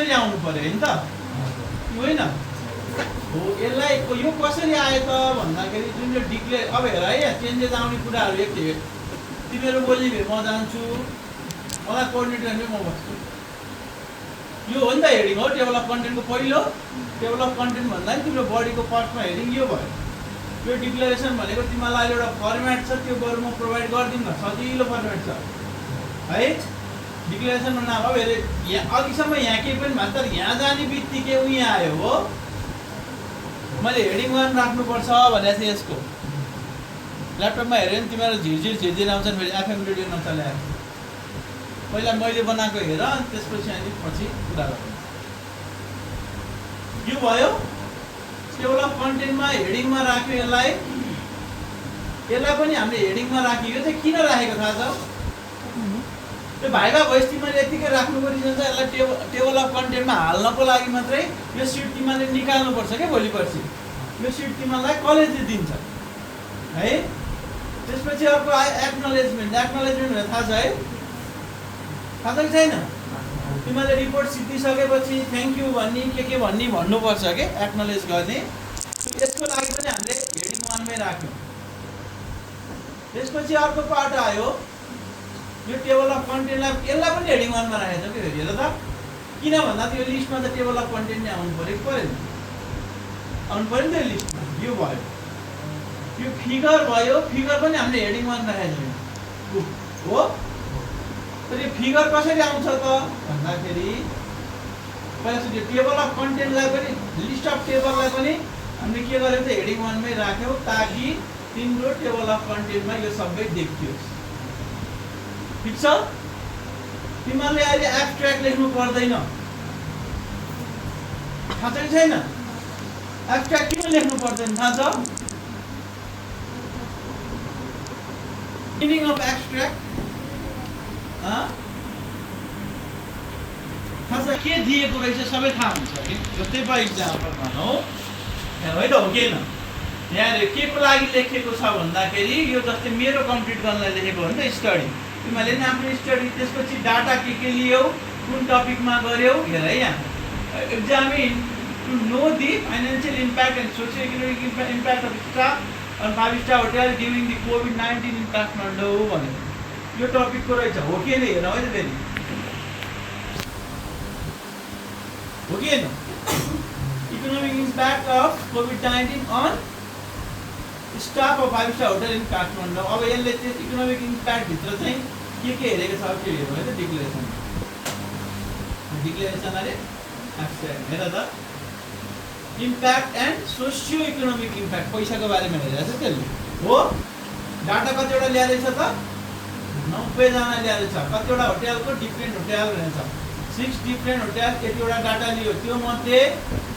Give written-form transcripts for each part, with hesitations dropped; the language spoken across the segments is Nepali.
यसरी आउनु पर्यो हैन त होइन हो यसलाई यो कसरी आयो त भन्दाखेरि जुन यो डिक्लेयर अब हेर है यहाँ चेन्जेस आउने कुराहरू एक तिमीहरू बोल्ने भए म जान्छु मलाई कोअर्डिनेट गर्ने म बस्छु यो हो नि त हेडिङ हो टेबल अफ कन्टेन्टको पहिलो टेबल अफ कन्टेन्ट भन्दा नि तिम्रो बडीको फर्स्टमा हेडिङ यो भयो यो डिक्लेरेसन भनेको तिमीलाई एउटा फर्मेट छ त्यो बरु म प्रोभाइड गरिदिउँ न सजिलो फर्मेट छ है डिक्लेरेसनमा नाम अब हेरे यहाँ अघिसम्म यहाँ केही पनि भन्छ तर यहाँ जाने बित्तिकै उहीँ आयो हो मैले हेडिङ 1 राख्नुपर्छ भनेको थिएँ यसको ल्यापटपमा हेऱ्यो नि तिमीहरू झिरझिर आउँछन् फेरि एफएम रेडियो नचले पहिला मैले बनाएको हेर अनि त्यसपछि अनि पछि कुरा गरौँ यो भयो टेबल अफ कन्टेन्टमा हेडिङमा राख्यो यसलाई पनि हामीले हेडिङमा राख्यो यो चाहिँ किन राखेको थाहा छ त्यो भाइबा भोइस तिमीले यतिकै राख्नुको रिजन चाहिँ यसलाई टेबल अफ कन्टेन्टमा हाल्नको लागि मात्रै यो सिट तिमीले निकाल्नुपर्छ क्या भोलि पर्सि यो सिट तिमीलाई कलेजले दिन्छ है त्यसपछि अर्को आयो एक्नोलेजमेन्ट भने थाहा छ है थाहा छ कि छैन तिमीले रिपोर्ट सिद्धिसकेपछि थ्याङ्क यू भन्ने के भन्ने भन्नुपर्छ के एक्नोलेज गर्ने यसको लागि पनि हामीले हेडिङ 1 मै राख्यौँ त्यसपछि अर्को पार्ट आयो यो टेबल अफ कन्टेन्टलाई यसलाई पनि हेडिङ 1 मा राखेको छ कि हेर त किन भन्दा यो लिस्टमा त टेबल अफ कन्टेन्ट नै आउनु परेन नि त लिस्टमा यो भयो यो फिगर भयो फिगर पनि हामीले हेडिङ 1 राखेको छौँ हो तर यो फिगर कसरी आउँछ त भन्दाखेरि पहिला सुरु टेबल अफ कन्टेन्टलाई पनि लिस्ट अफ टेबललाई पनि हामीले के गर्यौँ त हेडिङ 1 मै राख्यौँ ताकि तिम्रो टेबल अफ कन्टेन्टमा यो सबै देखियोस् ठीक छ तिमीहरूले अहिले एब्स्ट्र्याक्ट लेख्नु पर्दैन थाहा छ कि छैन एब्स्ट्र्याक्ट किन लेख्नु पर्दैन थाहा छ मिनिङ अफ एब्स्ट्र्याक्ट थाहा छ के दिएको रहेछ सबै थाहा हुन्छ कि जस्तै फर इक्जाम्पल भनौँ है त हो कि यहाँ के को लागि लेखेको छ भन्दाखेरि यो जस्तै मेरो कम्प्लिट गर्नलाई लेखेको हो नि त स्टडी तिमीले नि आफ्नो स्टडी त्यसपछि डाटा के लियौ कुन टपिकमा गर्यौ हेर है यहाँ examine to know the financial impact and socio economic impact of staff on five star hotel during the COVID-19 in Kathmandu भनेको यो टपिकको रहेछ हो कि हेर है त फेरि हो कि होइन economic impact of COVID-19 on staff of five star hotel in Kathmandu अब यसले चाहिँ इकोनोमिक इम्प्याक्ट भित्र चाहिँ के हेरेको छ त्यो हेरौँ है त डिक्लेरेसन अरे एब्स्ट्र्याक्ट हेर त impact and socio economic impact पैसाको बारेमा हेरेको छ त्यसले हो डाटा कतिवटा ल्याएछ त 90 जना ल्याएछ कतिवटा होटलको डिफ्रेन्ट होटल रहेछ 6 डिफ्रेन्ट होटल यतिवटा डाटा लियो त्यो मध्ये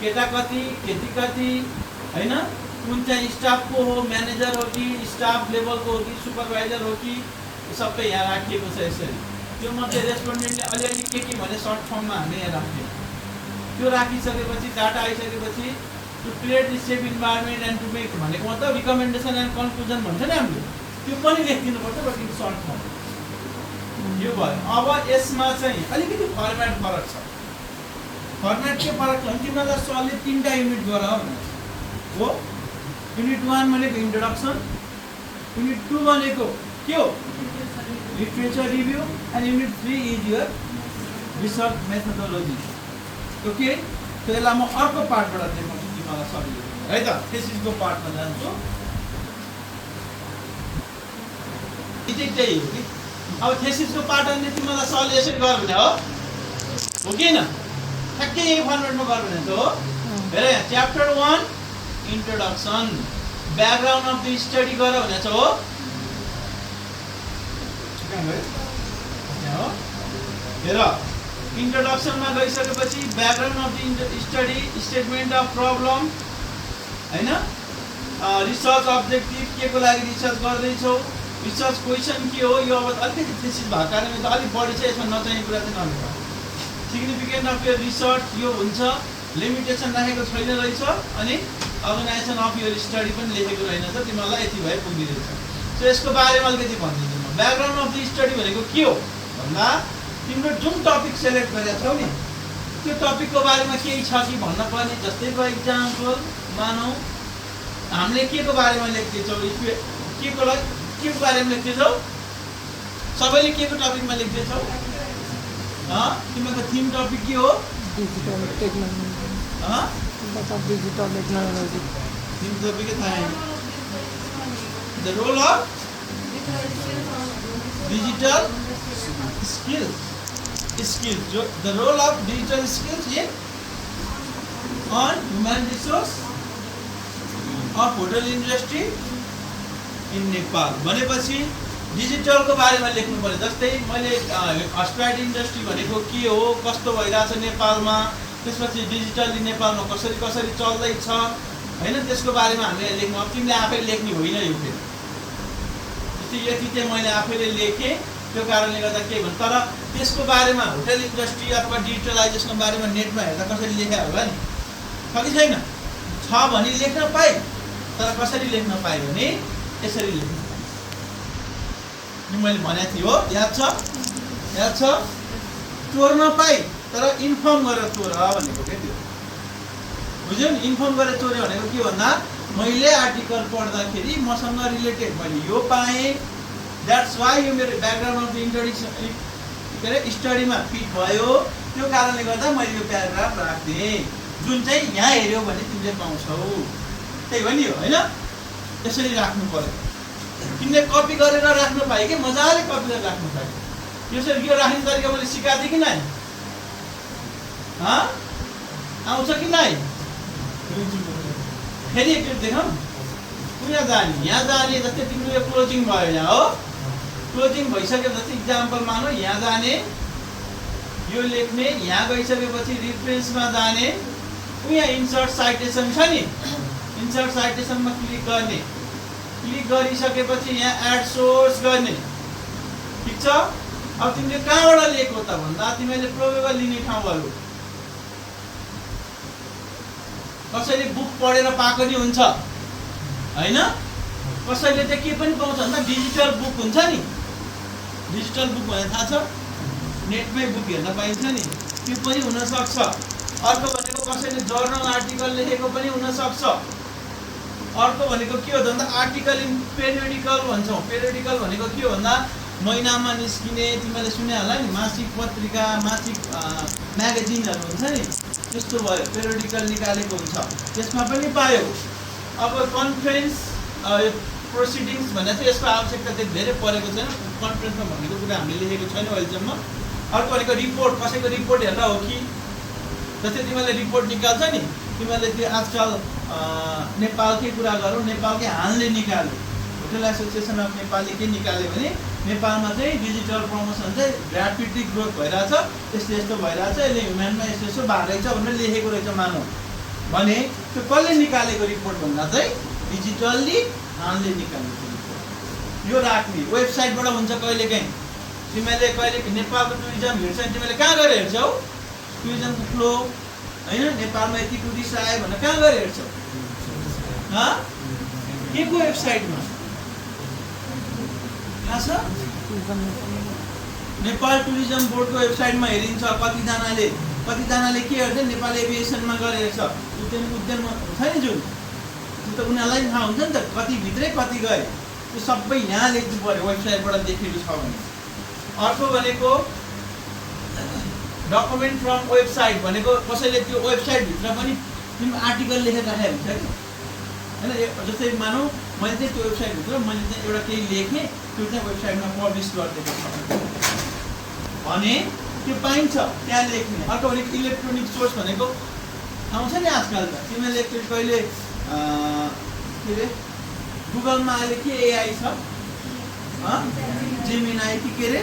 केटा कति केटी कति हैन कुन चाहिँ स्टाफको हो म्यानेजर हो कि स्टाफ लेभलको हो कि सुपरभाइजर हो कि सबै यहाँ राखिएको छ यसरी त्यो मध्ये रेस्पोन्डेन्टले अलिअलि के भने सर्ट फर्ममा हामीले यहाँ राख्यौँ त्यो राखिसकेपछि डाटा आइसकेपछि to create the safe environment and to make भनेको मतलब रिकमेन्डेसन एन्ड कन्क्लुजन भन्छ नि हामीले त्यो पनि लेखिदिनुपर्छ बट इन सर्ट फर्म यो भयो अब यसमा चाहिँ अलिकति फर्मेट फरक छ फर्मेट के फरक छ तिमीलाई सरले 3टा युनिट गर हो युनिट 1 भनेको इन्ट्रोडक्सन युनिट 2 भनेको के हो literature review and unit 3 is your research methodology okay तो यसलाई म अर्को पार्टबाट देखाउँछु तिमीलाई सजिलो है त थेसिसको पार्टमा जान्छु त्यही हो कि अब थेसिसको पार्ट अनि तिमीलाई सरले यसरी गर भने हो कि न ठ्याक्कै यही फर्मेटमा गर भने त हो हेर यहाँ chapter 1 introduction background of the study गर भनेछ हो हेर इन्ट्रोडक्सनमा गइसकेपछि background of the study statement of problem हैन रिसर्च अब्जेक्टिभ के को लागि रिसर्च गर्दैछौ रिसर्च क्वेसन के हो यो अब अलिकति थेसिस भएको कारणले त अलिक बढी चाहिँ यसमा नचाहिने कुरा चाहिँ नलेख सिग्निफिकेन्ट अफ यो रिसर्च यो हुन्छ लिमिटेसन राखेको छैन रहेछ अनि अर्गनाइजेसन अफ यो स्टडी पनि लेखेको रहेनछ तिमीलाई यति भए पुगिरहेछ सो यसको बारेमा अलिकति भनिदिन्छु म ब्याकग्राउन्ड अफ द स्टडी भनेको के हो भन्दा तिम्रो जुन टपिक सेलेक्ट गरेका छौ नि त्यो टपिकको बारेमा केही छ कि भन्न पर्ने। जस्तै फर इक्जाम्पल मानौँ हामीले के को बारेमा लेख्दैछौँ, के को बारेमा लेख्दैछौँ, सबैले के को टपिकमा लेख्दैछौँ? तिमीहरूको थिम टपिक के हो? Digital technology. थिम टपिकै थाहा छैन। The role of digital skills, the role of digital skills on human resource of hotel industry in Nepal। भनेपछि डिजिटलको बारेमा लेख्नु पर्यो। जस्तै मैले हस्पिटालिटी इन्डस्ट्री भनेको के हो, कस्तो भइरहेछ नेपालमा, त्यसपछि डिजिटली नेपालमा कसरी चल्दैछ हैन, त्यसको बारेमा हामीले लेख्नु। अब तिमीले आफै लेख्ने होइन यो फेरि, जस्तै यति चाहिँ मैले आफैले लेखेँ, त्यो कारणले गर्दा के भन्छ। तर त्यसको बारेमा होटल इन्डस्ट्री अथवा डिजिटलाइजेसनको बारेमा नेटमा हेर्दा कसरी लेख्या होला नि, छ कि छैन? छ भने लेख्न पाए, तर कसरी लेख्न पाए भने यसरी लेख्नु। मैले भनेको थिएँ हो, याद छ? चोर्न पाए तर इन्फर्म गरेर चोर भनेको के त्यो, बुझ्यौ नि? इन्फर्म गरेर चोर्यो भनेको के भन्दा मैले आर्टिकल पढ्दाखेरि मसँग रिलेटेड मैले यो पाएँ, द्याट्स वाइ यो मेरो ब्याकग्राउन्ड अफ द स्टडीमा फिट भयो। त्यो कारणले गर्दा मैले यो प्याराग्राफ राख्दिएँ, जुन चाहिँ यहाँ हेऱ्यौ भने तिमीले पाउँछौ। त्यही हो नि, होइन? त्यसरी राख्नु पर्यो। तिमीले कपी गरेर राख्नु पाए कि मजाले कपी गरेर राख्नु पाए। यसरी यो राख्ने तरिका मैले सिकाएको थिएँ कि नै? आउँछ कि नै? फेरि एकचोटि देखाउँ। यहाँ जाने, यहाँ जाने, जस्तै तिम्रो यो क्लोजिङ भयो यहाँ हो, क्लोजिङ भइसकेपछि इक्जाम्पल मानौ यहाँ जाने, यो लेख्ने, यहाँ गइसकेपछि रिफरेन्समा जाने, यहाँ इन्सर्ट साइटेसन छ नि, इन्सर्ट साइटेसनमा क्लिक गर्ने, क्लिक गरिसकेपछि यहाँ एड सोर्स गर्ने, ठिक छ? अब तिमीले कहाँबाट लेखो त भन्दा तिमीले प्रोबेबल लिने ठाउँहरू, कसैले बुक पढेर पाएको नि हुन्छ हैन, कसैले चाहिँ के पनि पाउँछ भन्दा डिजिटल बुक हुन्छ नि, डिजिटल बुक भने थाहा छ, नेटमै बुक हेर्न पाइन्छ नि, त्यो पनि हुनसक्छ। अर्को भनेको कसैले जर्नल आर्टिकल लेखेको पनि हुनसक्छ। अर्को भनेको के हो भन्दा आर्टिकल इन पेरियोडिकल भन्छौँ। पेरियोडिकल भनेको के हो भन्दा महिनामा निस्किने, तिमीले सुने होला नि, मासिक पत्रिका, मासिक म्यागजिनहरू हुन्छ नि, त्यस्तो भयो, पेरियोडिकल निकालेको हुन्छ, त्यसमा पनि पायो। अब कन्फरेन्स प्रोसिडिङ्स भने चाहिँ यसको आवश्यकता चाहिँ धेरै परेको छैन, कन्फरेन्समा भनेको कुरा हामीले लेखेको छैन अहिलेसम्म। अर्को भनेको रिपोर्ट, कसैको रिपोर्ट हेर्दा हो कि, जस्तै तिमीले रिपोर्ट निकाल्छ नि, तिमीले त्यो आजकल नेपालकै कुरा गरौँ, नेपालकै हालले निकाल्यो, होटल एसोसिएसन अफ नेपालले के निकाल्यो भने नेपालमा चाहिँ डिजिटल प्रमोसन चाहिँ ऱ्यापिडली ग्रोथ भइरहेछ, यस्तो भइरहेछ, यसले ह्युम्यानमा यस्तो भएको रहेछ भनेर लेखेको रहेछ मानौँ भने, त्यो कसले निकालेको रिपोर्ट भन्दा चाहिँ डिजिटल्ली हालले निकालेको रिपोर्ट। यो राख्ने वेबसाइटबाट हुन्छ कहिलेकाहीँ, तिमीले कहिले नेपालको टुरिज्म हेर्छ भने तिमीले कहाँ गएर हेर्छौ? टुरिज्मको फ्लो होइन, नेपालमा यति टुरिस्ट आयो भनेर कहाँ गएर हेर्छौ? के को वेबसाइटमा थाहा छ? नेपाल टुरिज्म बोर्डको वेबसाइटमा हेरिन्छ। कतिजनाले के हेर्छ? नेपाल एभिएसनमा गएर हेर्छ, उद्यानमा छ नि जुन, त्यो त उनीहरूलाई थाहा हुन्छ नि त, कति भित्रै कति गए, त्यो सबै यहाँ लेख्नु पऱ्यो, वेबसाइटबाट देखेको छ भने। अर्को भनेको डकुमेन्ट फ्रम वेबसाइट भनेको कसैले त्यो वेबसाइटभित्र पनि तिमी आर्टिकल लेखेर राखेको हुन्छ कि होइन। जस्तै मानौँ मैले चाहिँ त्यो वेबसाइटभित्र मैले चाहिँ एउटा केही लेखेँ, त्यो चाहिँ वेबसाइटमा पब्लिस गरिदिएको छ भने त्यो पाइन्छ, त्यहाँ लेख्ने। अर्को भनेको इलेक्ट्रोनिक सोर्स भनेको आउँछ नि आजकल त, तिमीले कहिले के अरे गुगलमा अहिले के एआई छ, जेमिनाई कि के अरे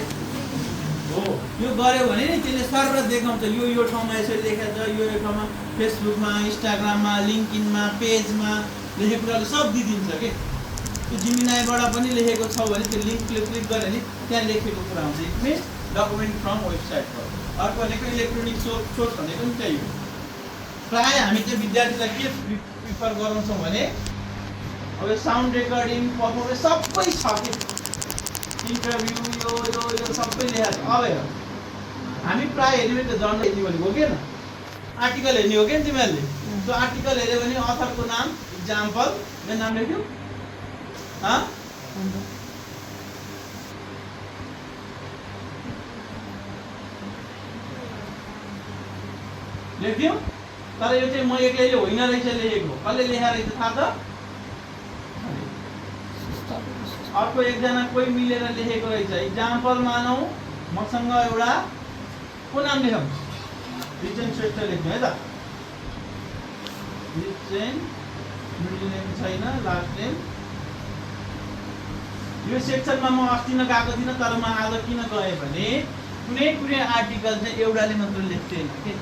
हो, यो गऱ्यो भने नि त्यसले सरर देखाउँछ, यो ठाउँमा यसरी लेखेको छ, यो ठाउँमा फेसबुकमा, इन्स्टाग्राममा, लिङ्किनमा, पेजमा लेखेको कुराले सब दिइदिन्छ कि। त्यो जेमिनाईबाट पनि लेखेको छ भने त्यो लिङ्कले क्लिक गऱ्यो भने त्यहाँ लेखेको कुरा हुन्छ। It means document from website हो। अर्को भनेको इलेक्ट्रोनिक सोर्स भनेको पनि त्यही हो। प्रायः हामी चाहिँ विद्यार्थीलाई के प्रिफर गराउँछौँ भने अब साउन्ड रेकर्डिङ, पर्फर्मेन्स सबै छ कि, इन्टरभ्यू यो सबै लेखेको छ। अब हेर हामी प्रायः हेऱ्यौँ नि त जर्नल यति भनेको हो कि न, आर्टिकल हेर्ने हो क्या तिमीहरूले त्यो आर्टिकल हेऱ्यो भने अथरको नाम इक्जाम्पल मेरो नाम लेख्यौ लेख्यौ तर यो चाहिँ म एक्लैले होइन रहेछ लेखेको कसले लेखा रहेछ थाहा छ अर्को एकजना कोही मिलेर लेखेको रहेछ इक्जाम्पल मानौ मसँग एउटा को नाम लेखौँ रिचेन श्रेष्ठ लेख्नु है त रिचेन मिडल नेम छैन लास्ट नेम यो सेक्सनमा म अस्ति न गएको थिइनँ तर म आज किन गएँ भने कुनै आर्टिकल चाहिँ एउटाले मात्र लेख्दैन के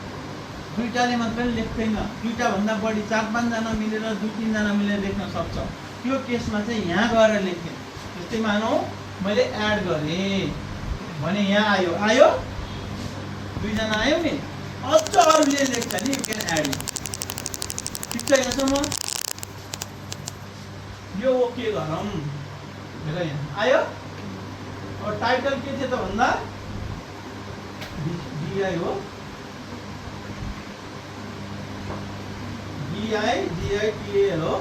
दुईटाले मात्र लेख्दैन दुईटा भन्दा बढी 4-5 जना मिलेर 2-3 जना मिलेर लेख्न सक्छ त्यो केसमा चाहिँ यहाँ गएर लेखेँ जस्तै मानौ मैले एड गरेँ भने यहाँ आयो 2 जना आयो नि अझ अरूले लेख्छ नि यु क्यान एड ठिक छ यहाँसम्म यो ओके गरौँ हेर यहाँ आयो अब टाइटल के थियो त भन्दा DI हो DITAL हो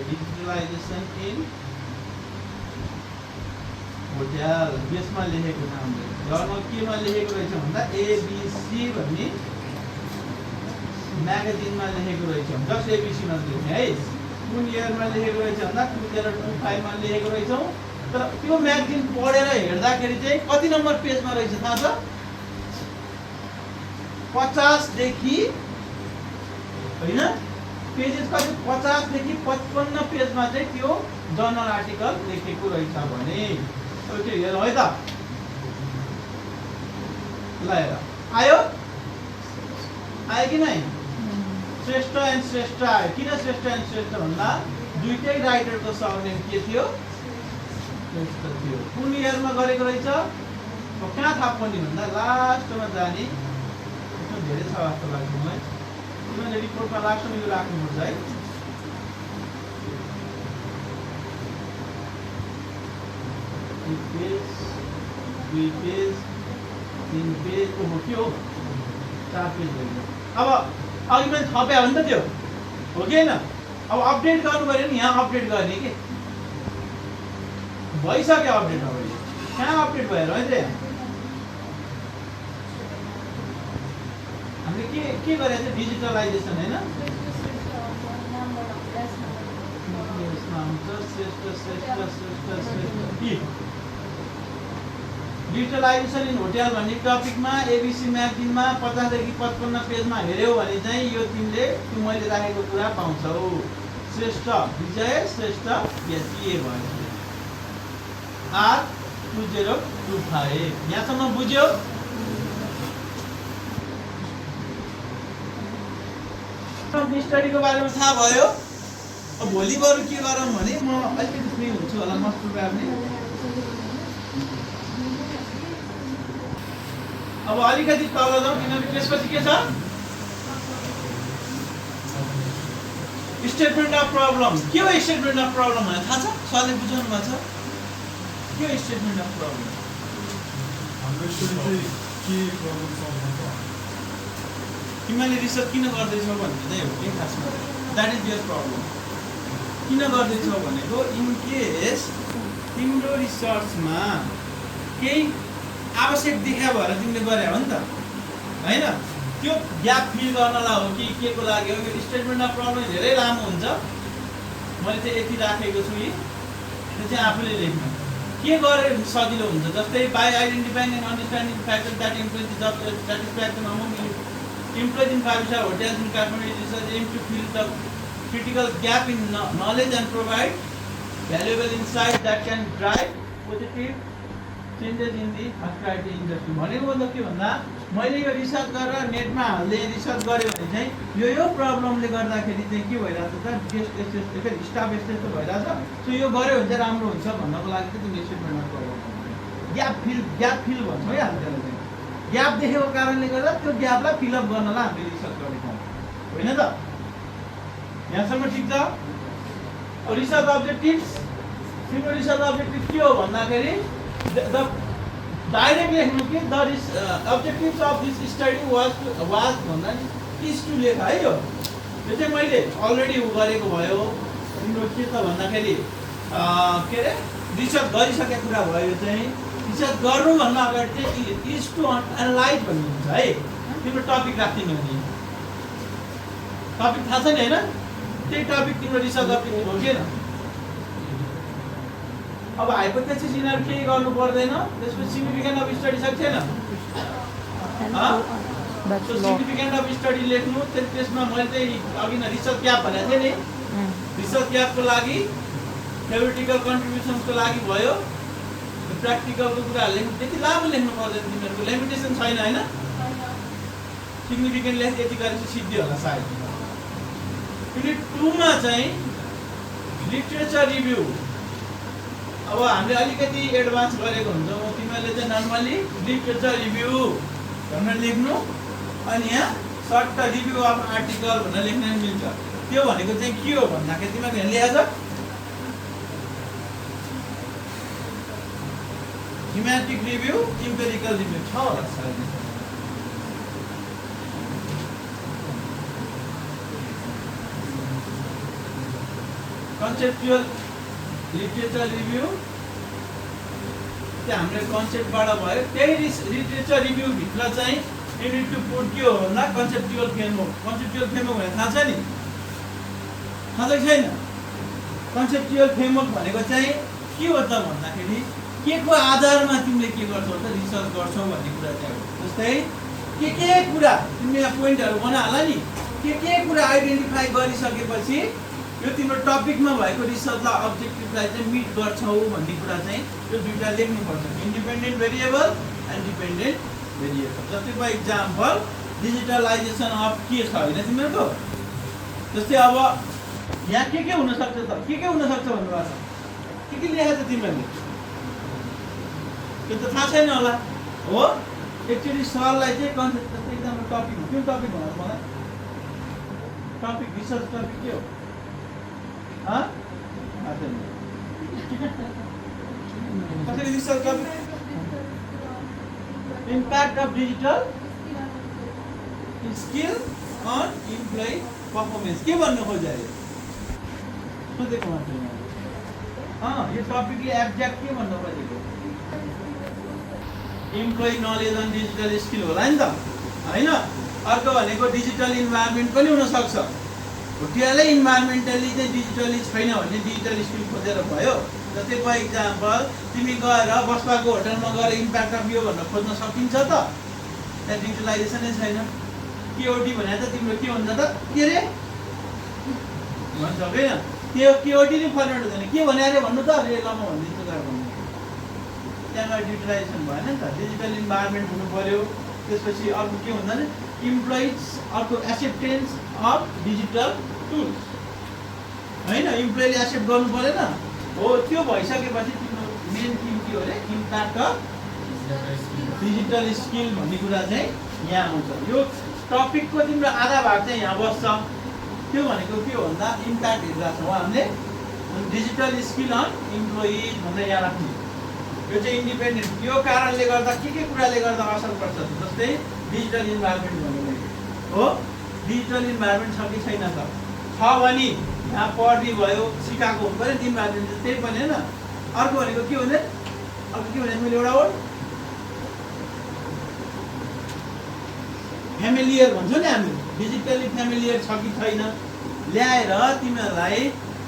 डिजिटलाइजेसन इन होटल यसमा लेखेको नामले जर्नल केमा लेखेको रहेछ भन्दा ABC भन्ने म्यागजिनमा लेखेको रहेछ जस्ट ABC मा लेख्ने है कुन इयरमा लेखेको रहेछ भन्दा 2025 मा लेखेको रहेछौँ तर त्यो म्यागजिन पढेर हेर्दाखेरि चाहिँ कति नम्बर पेजमा रहेछ थाहा छ 50 देखि हैन पेजेस कति 50 देखि 55 पेजमा चाहिँ त्यो जर्नल आर्टिकल लेखेको रहेछ भने ओके हेरौँ है त ल हेर आयो कि नै श्रेष्ठ एन्ड श्रेष्ठ आयो किन श्रेष्ठ एन्ड श्रेष्ठ भन्दा दुईटै राइटरको सरनेम के थियो श्रेष्ठ थियो कुन इयरमा गरेको रहेछ कहाँ थाहा पर्ने भन्दा लास्टमा जाने धेरै छ जस्तो लाग्छ मलाई तिमीले रिपोर्टमा लास्टमा यो राख्नुपर्छ है एक पेज 2 पेज 3 पेज ओहो के हो 4 पेज भयो अब अघि पनि थप्या हो नि त त्यो हो कि होइन अब अपडेट गर्नु पर्यो नि यहाँ अपडेट गर्ने के भइसक्यो अपडेट अब कहाँ अपडेट भएर है त हामीले के गरेको थियो डिजिटलाइजेसन होइन डिजिटलाइजेसन इन होटल भन्ने टपिकमा ABC म्यागजिनमा 50 देखि 55 पेजमा हेऱ्यौ भने चाहिँ यो तिमीले त्यो मैले राखेको कुरा पाउँछौ श्रेष्ठ विजय श्रेष्ठ यति भयो R2025 यहाँसम्म बुझ्यो स्टडीको बारेमा थाहा भयो अब भोलि बरु के गरौँ भने म अलिकति फ्री हुन्छु होला मास्टर प्रोग्रामले अब अलिकति तल जाउँ किनभने त्यसपछि के छ स्टेटमेन्ट अफ प्रब्लम के हो स्टेटमेन्ट अफ प्रब्लम भने थाहा छ सरले बुझाउनु भएको छ के हो स्टेटमेन्ट अफ प्रब्लम तिमीले रिसर्च किन गर्दैछौ भन्ने चाहिँ हो कि खासमा द्याट इज योर प्रब्लम किन गर्दैछौ भनेको इन केस तिम्रो रिसर्चमा केही आवश्यक देखा भएर तिमीले गरे हो नि त हैन त्यो ग्याप फिल गर्नलाई हो कि के को लागि हो यो स्टेटमेन्ट अफ प्रब्लम धेरै लामो हुन्छ मैले चाहिँ यति राखेको छु यो चाहिँ आफूले लेख्नु के गरे सजिलो हुन्छ जस्तै by identifying and understanding factor that implies the job satisfaction among employees in 5-star hotels in Kathmandu research aim to fill the critical gap in knowledge and provide valuable insights that can drive positive changes in the hospitality industry. भनेको मतलब के भन्दा मैले यो रिसर्च गरेर नेटमा हाल्दै रिसर्च गरे भने चाहिँ यो प्रब्लमले गर्दाखेरि चाहिँ के भइरहेछ त गेस्ट एसेस स्टाफ एसेस त भइरहेछ सो यो गर्यो भने चाहिँ राम्रो हुन्छ भन्नको लागि चाहिँ तिमीले स्टेटमेन्टमा गर्नु ग्याप फिल भन्छौ है हामी त्यसलाई चाहिँ ग्याप देखेको कारणले गर्दा त्यो ग्यापलाई फिलअप गर्नलाई हामीले रिसर्च गरेको होइन त यहाँसम्म ठिक छ रिसर्च अब्जेक्टिभ्स तिम्रो रिसर्च अब्जेक्टिभ के हो भन्दाखेरि द डाइरेक्ट लेख्नु कि the objectives of this study was भन्दा नि इज टु लेख है यो चाहिँ मैले अलरेडी गरेको भयो तिम्रो के त भन्दाखेरि के अरे रिसर्च गरिसकेको कुरा भयो यो चाहिँ रिसर्च गर्नुभन्दा अगाडि चाहिँ इज टु एनालाइज भन्ने हुन्छ है तिम्रो टपिक राखिदिनु भने टपिक थाहा छ नि होइन त्यही टपिक तिम्रो रिसर्च टपिक हो कि अब हाइपोथेसिस यिनीहरू केही गर्नु पर्दैन त्यसपछि सिग्निफिकेन्ट अफ स्टडी सक्दैन सिग्निफिकेन्ट अफ स्टडी लेख्नु त्यसमा मैले चाहिँ अघि नै रिसर्च ग्याप भनेको थिएँ नि रिसर्च ग्यापको लागि थ्योरिटिकल कन्ट्रिब्युसन्सको लागि भयो प्र्याक्टिकलको कुराहरू लेख्नु त्यति लामो लेख्नु पर्दैन तिमीहरूको लिमिटेसन छैन होइन सिग्निफिकेन्ट लेख यति गरेपछि सिद्धि होला सायद युनिट 2 मा चाहिँ लिटरेचर रिभ्यू अब हामीले अलिकति एडभान्स गरेको हुन्छौँ तिमीहरूले चाहिँ नर्मली लिटरेचर रिभ्यू भनेर लेख्नु अनि यहाँ सर्ट रिभ्यू अफ आर्टिकल भनेर लेख्न मिल्छ त्यो भनेको चाहिँ के हो भन्दाखेरि तिमीहरूले यहाँ लेखेको छ थीमेटिक रिभ्यू इम्पेरिकल रिभ्यू छ होला सायद कन्सेप्चुअल लिटरेचर रिभ्यू त्यो हाम्रो कन्सेप्टबाट भयो त्यही लिटरेचर रिभ्यू भित्र चाहिँ युनिट टु पुट के हो भन्दा कन्सेप्चुअल फ्रेमवर्क भने थाहा छ नि थाहा छ कि छैन कन्सेप्चुअल फ्रेमवर्क भनेको चाहिँ के हो त भन्दाखेरि के को आधारमा तिमीले के गर्छौ त रिसर्च गर्छौ भन्ने कुरा चाहिँ हो जस्तै के कुरा तिमीले यहाँ पोइन्टहरू बना होला नि के कुरा आइडेन्टिफाई गरिसकेपछि यो तिम्रो टपिकमा भएको रिसर्चलाई अब्जेक्टिभलाई चाहिँ मिट गर्छौ भन्ने कुरा चाहिँ यो दुईटा लेख्नुपर्छ independent variable and dependent variable जस्तै फर इक्जाम्पल डिजिटलाइजेसन अफ के छ होइन तिमीहरूको जस्तै अब यहाँ के हुनसक्छ त के हुनसक्छ भन्नुभएको छ के लेखेको छ तिमीहरूले त्यो त थाहा छैन होला हो एक्चुअली सरलाई चाहिँ कन्सेप्ट जस्तै एकदम टपिक हो कुन टपिक भन्नुहोस् मलाई टपिक रिसर्च टपिक के हो कसरी research topic impact of digital skill on employee performance के भन्नु खोजेको सोधेको मात्रै यो टपिकले एक्ज्याक्ट के भन्नु खोजेको employee knowledge on digital skill होला नि त होइन अर्को भनेको डिजिटल इन्भाइरोमेन्ट पनि हुनसक्छ भोटियालै इन्भाइरोमेन्टली चाहिँ डिजिटली छैन भने डिजिटल स्किल खोजेर भयो जस्तै फर इक्जाम्पल तिमी गएर बस्पाको होटलमा गएर इम्प्याक्ट अफ यो भनेर खोज्न सकिन्छ त त्यहाँ डिजिटलाइजेसनै छैन केओटी भने त तिम्रो के हुन्छ त के अरे भन्छ होइन त्यो केओटी नै फर्मेट हुँदैन के भने अरे भन्नु त अरे ल म भनिदिन्छु गएर भन्नु त्यहाँबाट डिजिटलाइजेसन भएन नि त डिजिटल इन्भाइरोमेन्ट हुनु पर्यो त्यसपछि अर्को के हुँदैन इम्प्लोइज अर्को एक्सेप्टेन्स अफ डिजिटल टुल्स होइन इम्प्लोइले एक्सेप्ट गर्नु परेन हो त्यो भइसकेपछि तिम्रो मेन थिम के हो अरे इम्प्याक्ट अफ डिजिटल स्किल भन्ने कुरा चाहिँ यहाँ आउँछ यो टपिकको तिम्रो आधा भाग चाहिँ यहाँ बस्छ त्यो भनेको के हो भन्दा इम्प्याक्ट हेरिरहेको छौँ हामीले डिजिटल स्किल अन इम्प्लोइज भनेर यहाँ राख्ने यो चाहिँ इन्डिपेन्डेन्ट यो कारणले गर्दा के कुराले गर्दा असर पर्छ जस्तै डिजिटल इन्भाइरोमेन्ट भन्ने हो डिजिटल इन्भाइरोमेन्ट छ कि छैन त छ भने यहाँ पढ्ने भयो सिकाएको हुनु पऱ्यो इन्भाइरोमेन्ट त्यही पनि होइन अर्को भनेको के हुने अर्को के भने मैले एउटा वर्ड फ्यामिलियर भन्छौँ नि हामी डिजिटली फ्यामिलियर छ कि छैन ल्याएर तिमीहरूलाई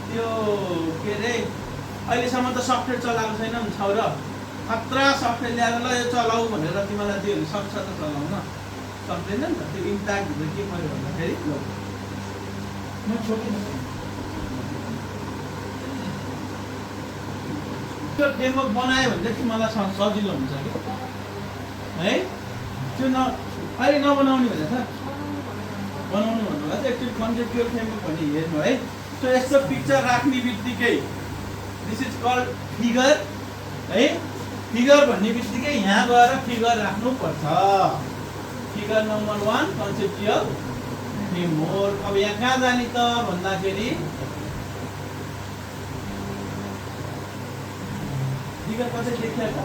त्यो के अरे अहिलेसम्म त सफ्टवेयर चलाएको छैन नि छौ र खतरा सफ्टवेयर ल्याएर ल यो चलाऊ भनेर तिमीलाई दियो भने सक्छ त चलाउन सक्दैन नि त त्यो इम्प्याक्ट हुँदा के पऱ्यो भन्दाखेरि म छोडिदिनु त्यो फ्रेमवर्क बनायो भने चाहिँ तिमीलाई सजिलो हुन्छ कि है त्यो अहिले नबनाउने भनेर बनाउनु भन्नुभयो चाहिँ एक्चुअली कन्सेप्चुअल फ्रेमवर्क भन्ने हेर्नु है सो यस्तो पिक्चर राख्ने बित्तिकै दिस इज कल्ड फिगर है फिगर भन्ने बित्तिकै यहाँ गएर फिगर राख्नुपर्छ फिगर नम्बर 1 कन्सेप्चुअल फ्रेमवर्क अब यहाँ कहाँ जाने त भन्दाखेरि फिगर कसरी देखिया त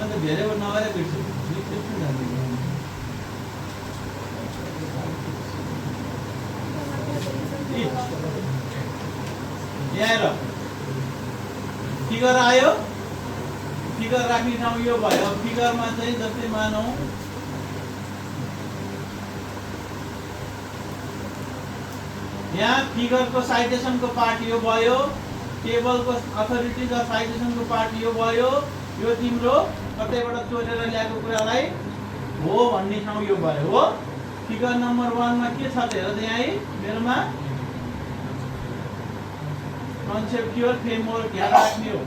अन्त धेरै नगरे बिर्छु यहाँ फिगर आयो फिगर राख्ने ठाउँ यो भयो फिगरमा चाहिँ जस्तै मानौँ यहाँ फिगरको साइटेसनको पार्ट यो भयो टेबलको अथोरिटिज अफ साइटेसनको पार्ट यो भयो यो तिम्रो कतैबाट चोरेर ल्याएको कुरालाई हो भन्ने ठाउँ यो भयो हो फिगर नम्बर 1 मा के छ त हेर त यहाँ मेरोमा कन्सेप्चुअल फ्रेमवर्क यहाँ राख्ने हो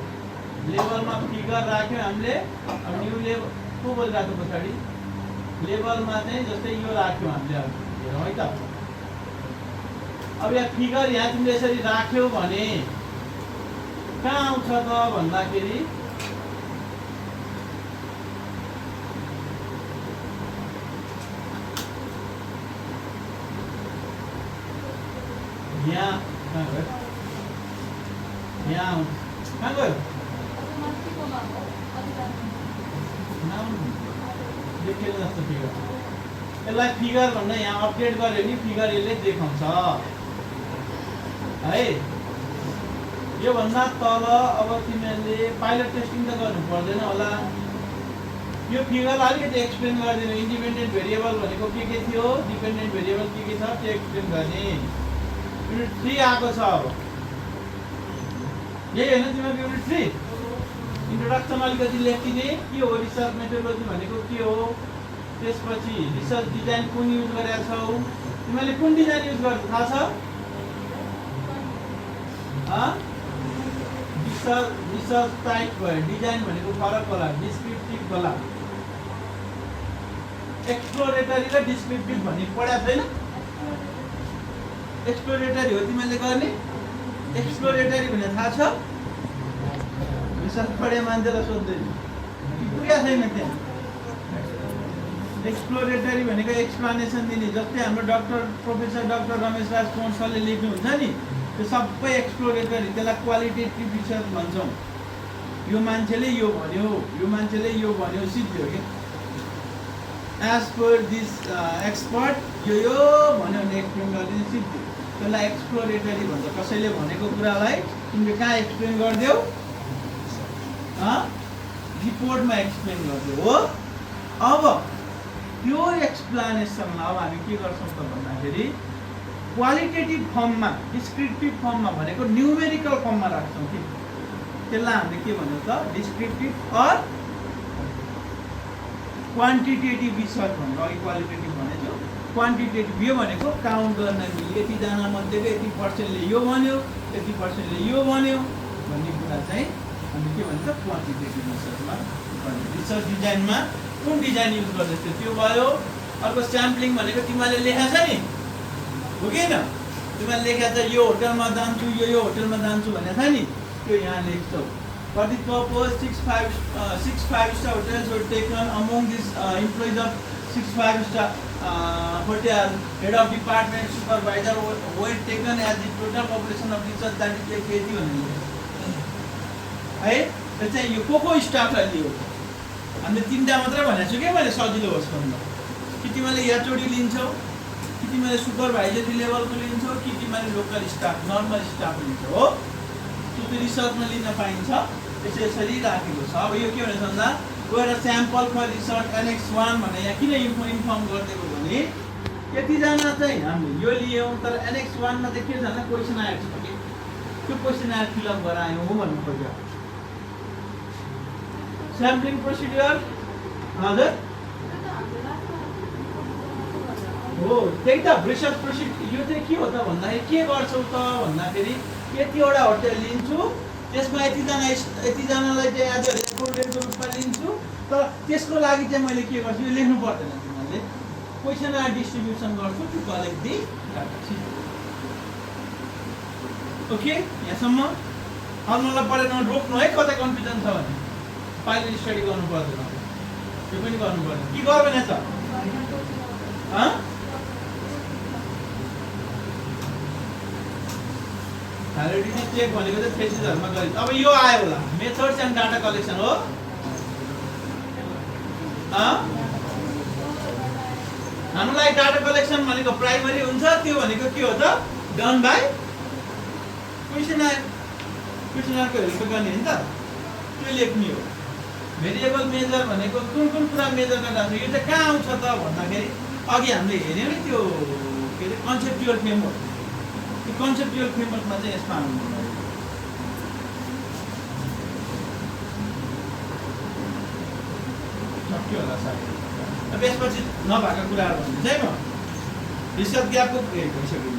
लेभलमा फिगर राख्यो हामीले अब न्यू लेभल को बोलिरहेको पछाडि लेभलमा चाहिँ जस्तै यो राख्यो हामीले अब हेरौँ है त अब यहाँ फिगर यहाँ तिमीले यसरी राख्यौ भने कहाँ आउँछ त भन्दाखेरि यहाँ कहाँ गयो यहाँ आउँछ कहाँ गयो देखेन जस्तो फिगर यसलाई फिगर भन्दा यहाँ अपडेट गर्यो नि फिगर यसले देखाउँछ है योभन्दा तल अब तिमीहरूले पाइलट टेस्टिङ त गर्नु पर्दैन होला यो फिगर अलिकति एक्सप्लेन गरिदिनु इन्डिपेन्डेन्ट भेरिएबल भनेको के थियो डिपेन्डेन्ट भेरिएबल के छ त्यो एक्सप्लेन गर्ने युनिट 3 आएको छ अब यही होइन तिमीहरूको युनिट 3 इन्ट्रोडक्सन अलिकति लेखिदिने के हो रिसर्च मेथोडोलोजी भनेको के हो त्यसपछि रिसर्च डिजाइन कुन युज गरेका छौ तिमीहरूले कुन डिजाइन युज गर्छौ थाहा छ रिसर्च टाइप भयो डिजाइन भनेको फरक होला डिस्क्रिप्टिभ होला एक्सप्लोरेटरी र डिस्क्रिप्टिभ भन्ने पढ्या छैन एक्सप्लोरेटरी हो तिमीले गर्ने एक्सप्लोरेटरी भन्ने थाहा छ रिसर्च पढे मान्छेलाई सोध्दै पुग्या छैन त्यहाँ एक्सप्लोरेटरी भनेको एक्सप्लेनेसन दिने जस्तै हाम्रो प्रोफेसर डाक्टर रमेश राज कोण सरले लेख्नुहुन्छ नि त्यो सबै एक्सप्लोरेटरी त्यसलाई क्वालिटेटिभ रिसर्च भन्छौँ यो मान्छेले यो भन्यो यो मान्छेले यो भन्यो सिद्धि हो कि एज पर दिस एक्सपर्ट यो भन्यो भने एक्सप्लेन गरिदिने सिद्धि त्यसलाई एक्सप्लोरेटरी भन्छ कसैले भनेको कुरालाई तिमीले कहाँ एक्सप्लेन गरिदेऊ रिपोर्टमा एक्सप्लेन गरिदेऊ हो अब त्यो एक्सप्लेनेसनलाई अब हामी के गर्छौँ त भन्दाखेरि क्वालिटेटिभ फर्ममा डिस्क्रिप्टिभ फर्ममा भनेको न्युमेरिकल फर्ममा राख्छौँ कि त्यसलाई हामीले के भन्छौँ त डिस्क्रिप्टिभ अर क्वान्टिटेटिभ रिसर्च भनेको अघि क्वालिटेटिभ भनेको क्वान्टिटेटिभ यो भनेको काउन्ट गर्न मिल्यो यतिजना मध्येको यति पर्सेन्टले यो भन्यो यति पर्सेन्टले यो भन्यो भन्ने कुरा चाहिँ हामी के भन्छ क्वान्टिटेटिभ रिसर्चमा रिसर्च डिजाइनमा कुन डिजाइन युज गर्दैछ त्यो भयो अर्को स्याम्पलिङ भनेको तिमीले लेखा छ नि हो कि न तिमीले लेखा छ यो होटलमा जान्छु यो होटलमा जान्छु भनेको छ नि त्यो यहाँ लेख्छौ For the purpose, 6 5-star hotels were taken among these employees of 6 5-star hotel. Head of department, supervisor were taken as the total population of research that is like 80 only. है त्यो चाहिँ यो को स्टाफलाई लियो हामीले तीनटा मात्र भनेको छु के मैले सजिलो होस् भन्नु कि तिमीले एचओडी लिन्छौ कि तिमीले सुपरभाइजरी लेभलको लिन्छौ कि तिमीले लोकल स्टाफ नर्मल स्टाफ लिन्छौ हो त्यो रिसर्चमा लिन पाइन्छ त्यसरी राखेको छ अब यो के भनेछ भन्दा गएर स्याम्पल फर रिसर्च एनेक्स 1 भने यहाँ किन इन्फर्म गरिदिएको भने यतिजना चाहिँ हामीले यो लियौँ तर एनेक्स 1 मा चाहिँ के छ भने क्वेसन आएको छ कि त्यो क्वेसन आएर फिलअप गरायौँ भन्नु पर्यो स्याम्पलिङ प्रोसिड्युर हजुर हो त्यही त रिसर्च प्रोसिड्युर यो चाहिँ के हो त भन्दाखेरि के गर्छौ त भन्दाखेरि यतिवटा होटल लिन्छु त्यसमा यतिजनालाई चाहिँ आज रेस्पोन्डेन्टको रूपमा लिन्छु तर त्यसको लागि चाहिँ मैले के गर्छु यो लेख्नु पर्दैन तिमीहरूले क्वेसन डिस्ट्रिब्युसन गर्छु to collect the data okay यहाँसम्म अब मलाई पढेन रोक्नु है कतै कन्फ्युजन छ भने पाइलट स्टडी गर्नु पर्दैन त्यो पनि गर्नु पर्दैन के गर्दैन छ भ्यालिडिटी चेक भनेको चाहिँ थेसिसहरुमा गरिन्छ अब यो आयो होला मेथड्स एन्ड डाटा कलेक्सन हो हामीलाई डाटा कलेक्सन भनेको प्राइमरी हुन्छ, त्यो भनेको के हो त डन बाई क्वेसनर, क्वेसनरको हेल्प गर्ने हो नि त, त्यो लेख्ने हो। भेरिएबल मेजर भनेको कुन कुन कुरा मेजर गर्दा छ, यो चाहिँ कहाँ आउँछ त भन्दाखेरि अघि हामीले हेर्यौँ नि त्यो के अरे कन्सेप्चुअल फ्रेमवर्क, त्यो कन्सेप्चुअल फ्रेमवर्कमा चाहिँ यसमा आउनु सक्यो होला सायद। अब यसपछि नभएका कुराहरू भन्नु चाहिँ म रिसर्च ग्यापको भइसक्यो।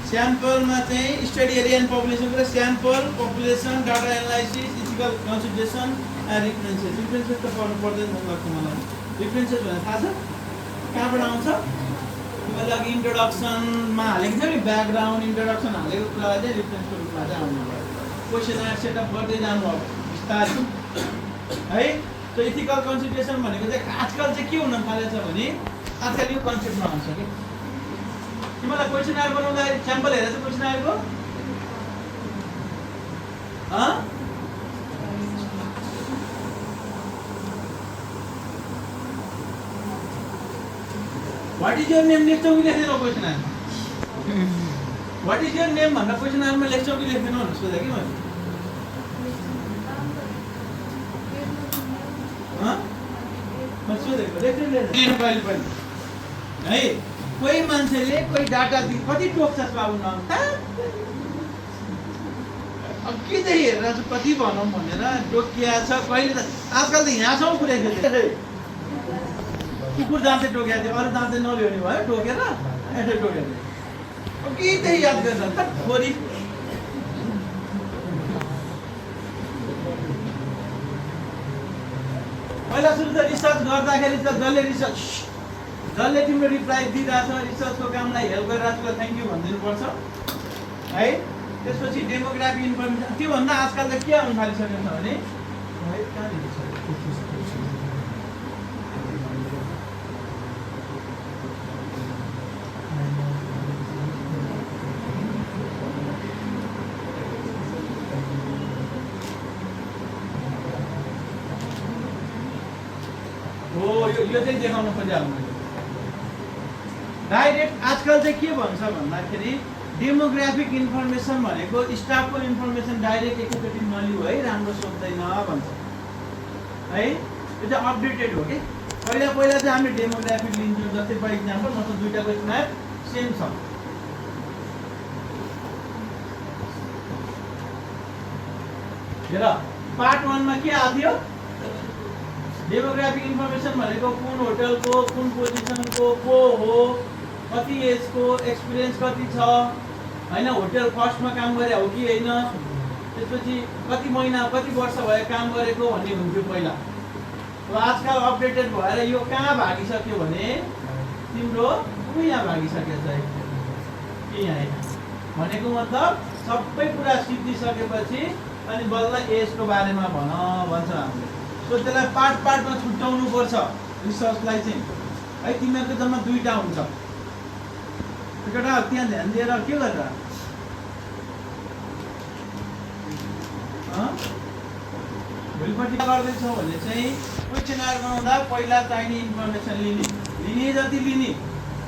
स्याम्पलमा चाहिँ स्टडी एरिया एन्ड पपुलेसनको र sample population data analysis ethical consideration and references. References त पढ्नु पर्दैन जस्तो लाग्छ मलाई। रिफरेन्सेस भनेर थाहा छ कहाँबाट आउँछ? मैले अघि इन्ट्रोडक्सनमा हालेको थियो नि, ब्याकग्राउन्ड इन्ट्रोडक्सन हालेको कुरा चाहिँ रिफरेन्सको रूपमा चाहिँ आउनु भयो। क्वेसनर सेटअप गर्दै जानु अब बिस्तारै है। त्यो इथिकल कन्सिडरेसन भनेको चाहिँ आजकल चाहिँ के हुन थालेछ भने आजकल यो कन्सेप्टमा आउँछ कि तिमीलाई क्वेसनर बनाउँदाखेरि स्याम्पल हेरेर चाहिँ क्वेसनरको व्हाट इज योर नेम लेख्छौ कि लेख्दैनौ क्वेसनरमा? व्हाट इज योर नेम भन्दा क्वेसनरमा लेख्छौ कि लेख्दैनौ भनेर सोधेँ कि मैले। सोधेको लेख्नु कहिले पनि है। कोही मान्छेले कोही डाटा कति टोक्छस् बाबु न अब के चाहिँ हेरेर चाहिँ कति भनौँ भनेर टोकिया छ। कहिले त आजकल त यहाँसम्म पुऱ्याएको थियो, कुकुर जाँचे टोकेको थियो, अरू जाँचे नल्याउने भयो टोकेर यसो टोकेर। अब के चाहिँ याद गर्छ त छोरी। पहिला सुरु त रिसर्च गर्दाखेरि त जसले तिम्रो रिप्लाई दिइरहेछ रिसर्चको कामलाई हेल्प गरिरहेको छ थ्याङ्क यू भनिदिनुपर्छ है। त्यसपछि डेमोग्राफी इन्फर्मेसन, त्योभन्दा आजकल त के आउनु थालिसकेको छ भने यो चाहिँ देखाउन खोजिहाल्नु मैले। डाइरेक्ट आजकल चाहिँ के भन्छ भन्दाखेरि डेमोग्राफिक इन्फर्मेसन भनेको स्टाफको इन्फर्मेसन डाइरेक्ट एकैचोटि नलिऊ है, राम्रो सोध्दैन भन्छ है। यो चाहिँ अपडेटेड हो कि। पहिला चाहिँ हामी डेमोग्राफिक लिन्छौँ, जस्तै फर इक्जाम्पल मतलब दुईटा क्वेसनर सेम छ। हेर पार्ट 1 मा के आएको थियो? डेमोग्राफिक इन्फर्मेसन भनेको कुन होटलको कुन पोजिसनको को हो, कति एजको, एक्सपिरियन्स कति छ होइन, होटल फर्स्टमा काम गरे हो कि होइन, त्यसपछि कति महिना कति वर्ष भयो काम गरेको भन्ने हुन्थ्यो पहिला। अब आजकल अपडेटेड भएर यो कहाँ भागिसक्यो भने तिम्रो यहाँ भागिसकेछ कि यहाँ भनेको मतलब सबै कुरा सिद्धिसकेपछि अनि बल्ल एजको बारेमा भन्छ हामीले। सो त्यसलाई पार्टमा छुट्याउनु पर्छ रिसर्चलाई चाहिँ है। तिमीहरूको जम्मा दुईटा हुन्छ, एउटा त्यहाँ ध्यान दिएर के गरेर भोलिपट्टि गर्दैछौ भने चाहिँ क्वेसनर बनाउँदा पहिला चाहिने इन्फर्मेसन लिने जति लिने,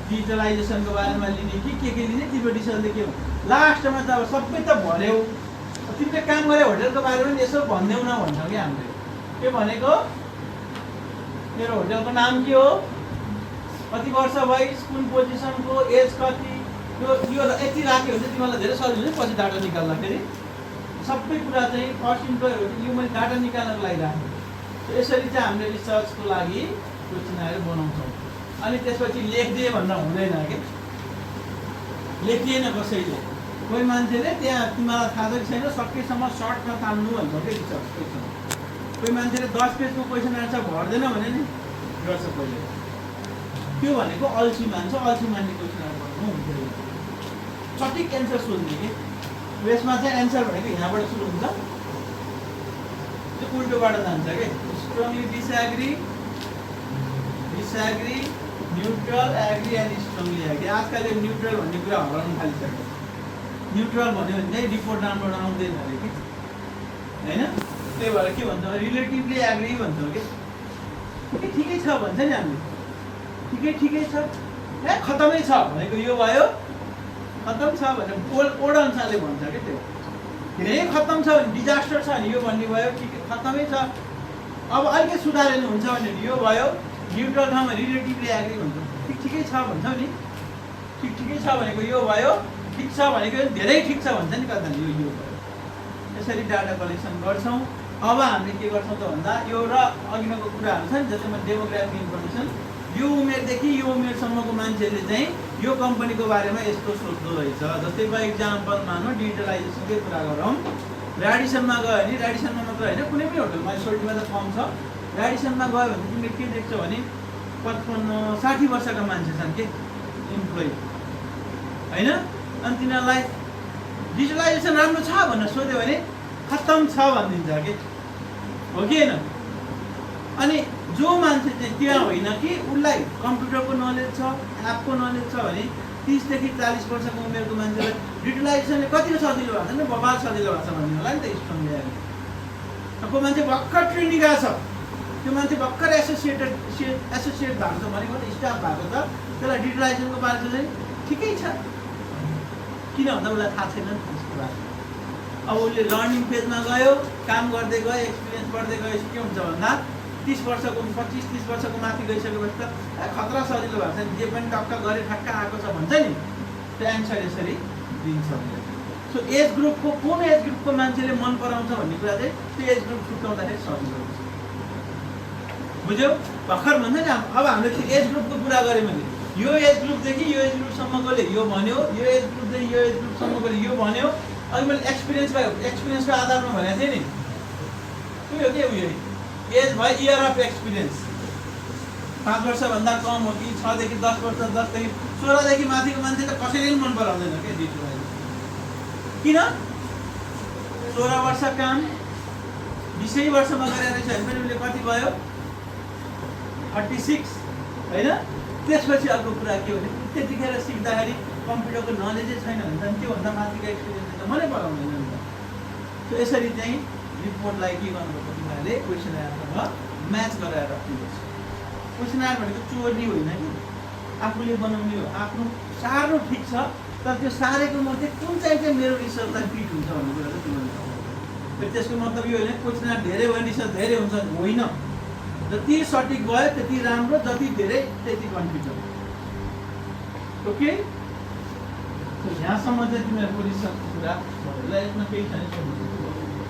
डिजिटलाइजेसनको बारेमा लिने के लिने, तिम्रो डिसिजनले के हो। लास्टमा त अब सबै त भर्यौ, तिमीले काम गरे होटलको बारेमा पनि यसो भनिदेऊ न भन्छौँ कि हामीले। के भनेको मेरो होटलको नाम के हो, कति वर्ष भयो, कुन पोजिसनको, एज कति, यो यति राख्यो भने तिमीलाई धेरै सजिलो हुन्छ पछि डाटा निकाल्दाखेरि। सबै कुरा चाहिँ फर्स्ट इम्प्लोयर हो कि यो मैले डाटा निकाल्नको लागि राखेँ। यसरी चाहिँ हामीले रिसर्चको लागि क्वेसनहरू बनाउँछौँ। अनि त्यसपछि लेखिदिए भनेर हुँदैन कि, लेखिएन कसैले। कोही मान्छेले त्यहाँ तिमीलाई थाहा छ कि छैन सकेसम्म सर्टमा तान्नु भन्छ कि रिसर्च क्वेसन। कोही मान्छेले 10 पेजको क्वेसन एन्सर भर्दैन भने नि गर्छ पहिले। त्यो भनेको अल्छी मान्छ, अल्छी मान्ने क्वेसन गर्नु हुँदैन, सठिक एन्सर सोध्ने कि। यसमा चाहिँ एन्सर भनेको यहाँबाट सुरु हुन्छ, त्यो उल्टोबाट जान्छ कि। Strongly disagree, neutral, agree and strongly agree. आजकल यो न्युट्रल भन्ने कुरा हराउन थालिसक्यो। न्युट्रल भन्यो भने चाहिँ रिपोर्ट राम्रो आउँदैन अरे कि होइन। त्यही भएर के भन्छ रिलेटिभली एग्री भन्छ कि ठिकै छ भन्छ नि हामीले ठिकै छ ए खतमै छ भनेको यो भयो खतम छ भनेर ओड अनुसारले भन्छ क्या त्यो धेरै खतम छ भने डिजास्टर छ भने यो भन्ने भयो ठिकै खतमै छ अब अलिकति सुधार हुन्छ भने यो भयो न्युट्रल ठाउँमा रिलेटिभली एग्री हुन्छ ठिकै छ भन्छौ नि ठिकै छ भनेको यो भयो ठिक छ भनेको धेरै ठिक छ भन्छ नि कता यो भयो यसरी डाटा कलेक्सन गर्छौँ अब हामीले के गर्छौँ त भन्दा यो र अघिको कुराहरू छ नि जस्तै डेमोग्राफी इन्फर्मेसन यो उमेरदेखि यो उमेरसम्मको मान्छेले चाहिँ यो कम्पनीको बारेमा यस्तो सोच्दो रहेछ जस्तै फर इक्जाम्पल मानौँ डिजिटलाइजेसनकै कुरा गरौँ रेडिसनमा गयो भने रेडिसनमा मात्र होइन कुनै पनि होटलमा सोल्टीमा त कम छ रेडिसनमा गयो भने तिमीले के देख्छौ भने 55-60 वर्षका मान्छे छन् के इम्प्लोइ होइन अनि तिनीहरूलाई डिजिटलाइजेसन राम्रो छ भनेर सोध्यो भने खत्तम छ भनिदिन्छ कि हो कि होइन अनि जो मान्छे चाहिँ त्यहाँ होइन कि उसलाई कम्प्युटरको नलेज छ एपको नलेज छ भने 30 देखि 40 वर्षको उमेरको मान्छेलाई डिजिटलाइजेसनले कतिको सजिलो भएको छ नि बबाल सजिलो भएको छ भन्ने होला नि त स्ट्रङले अब मान्छे भर्खर ट्रेनिङ गएको छ त्यो मान्छे भर्खर एसोसिएट भएको छ भनेको त स्टाफ भएको छ त्यसलाई डिजिटलाइजेसनको बारेमा चाहिँ ठिकै छ किन भन्दा उसलाई थाहा छैन नि त्यसको बारेमा अब उसले लर्निङ फेजमा गयो काम गर्दै गयो एक्सपिरियन्स बढ्दै गएपछि के हुन्छ भन्दा 30 वर्षको 25-30 वर्षको माथि गइसकेपछि त खतरा सजिलो भएको छ जे पनि टक्क गरे ठक्क आएको छ भन्छ नि त्यो एन्सर यसरी दिन्छ सो एज ग्रुपको कुन एज ग्रुपको मान्छेले मन पराउँछ भन्ने कुरा चाहिँ त्यो एज ग्रुप छुट्याउँदाखेरि सजिलो हुन्छ बुझ्यौ भर्खर भन्छ नि अब हामीले त्यो एज ग्रुपको कुरा गऱ्यौँ भने यो एज ग्रुपदेखि यो एज ग्रुपसम्मकोले यो भन्यो यो एज ग्रुपदेखि यो एज ग्रुपसम्मकोले यो भन्यो अनि मैले एक्सपिरियन्सको आधारमा भनेको थिएँ नि उयो के उयो एज भयो इयर अफ एक्सपिरियन्स 5 वर्षभन्दा कम हो कि 6 देखि 10 वर्ष 10 देखि 16 देखि माथिको मान्छे त कसैले पनि मन पराउँदैन क्या डिजिटलाइजेसन किन 16 वर्ष काम 20 वर्षमा गरेर रहेछ भने पनि उसले कति भयो 36 होइन त्यसपछि अर्को कुरा के हो भने त्यतिखेर सिक्दाखेरि कम्प्युटरको नलेजै छैन भने त त्योभन्दा माथिको एक्सपिरियन्स त मलाई पराउँदैन नि त सो यसरी चाहिँ रिपोर्टलाई के गर्नुपर्छ तिमीहरूले क्वेसन आयरसँग म्याच गराएर राख्नुपर्छ क्वेसन आयर भनेको चोर्नी होइन कि आफूले बनाउने हो आफ्नो साह्रो ठिक छ तर त्यो सारेको मध्ये कुन चाहिँ मेरो रिसर्चलाई फिट हुन्छ भन्ने कुरा चाहिँ तिमीहरूले फेरि त्यसको मतलब यो होइन क्वेसन आयर धेरै भयो रिसर्च धेरै हुन्छ होइन जति सठिक भयो त्यति राम्रो जति धेरै त्यति कन्फ्युजन ओके यहाँसम्म चाहिँ तिमीहरूको रिसर्चको कुरा यसमा केही छैन